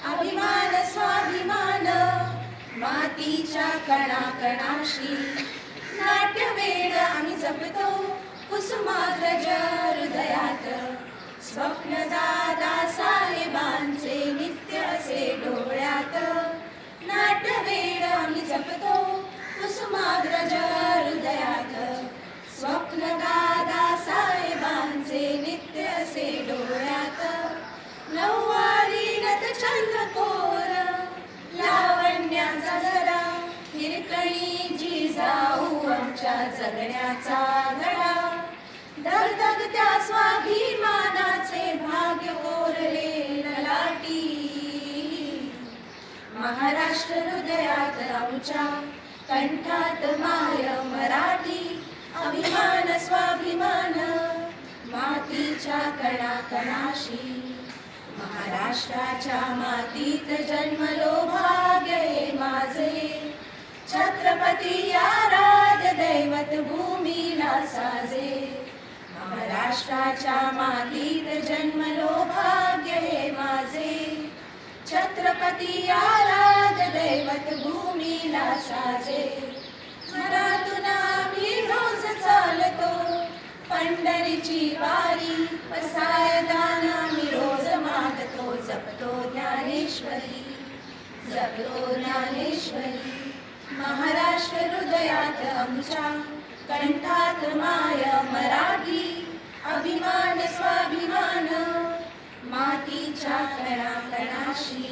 अभिमान स्वाभिमान मातीच्या कणाकणाशी नाट्यवेड आम्ही जपतो कुसुमाग्रज हृदयात स्वप्न दादा साहेबांचे नित्य असे डोळ्यात नाट्यवेड आम्ही जपतो कुसुमाग्रज हृदयात स्वप्न दादा साहेबांचे नित्य असे डोळ्यात नऊवारी नत चंद्रकोर लावण्याचा जरा हिरकणी जिजाऊ आमच्या जगण्याचा धडा धगधगत्या स्वाभिमानाचे भाग्य कोरले ललाटी महाराष्ट्र हृदयात आमच्या कंठात माय मराठी अभिमान स्वाभिमान मातीच्या कणाकणाशी महाराष्ट्राच्या मातीत जन्मलो भाग्य हे माझे छत्रपती आराध्य दैवत भूमीला साजे महाराष्ट्राच्या मातीत जन्मलो भाग्य हे माझे छत्रपती आराध्य दैवत भूमीला साजे घरातून आम्ही रोज चालतो पंढरीची वारी पसायदान आम्ही रोज मागतो जपतो ज्ञानेश्वरी जपतो ज्ञानेश्वरी महाराष्ट्र हृदयात आमच्या कंठात माय मराठी अभिमान स्वाभिमान मातीच्या कणाकणाशी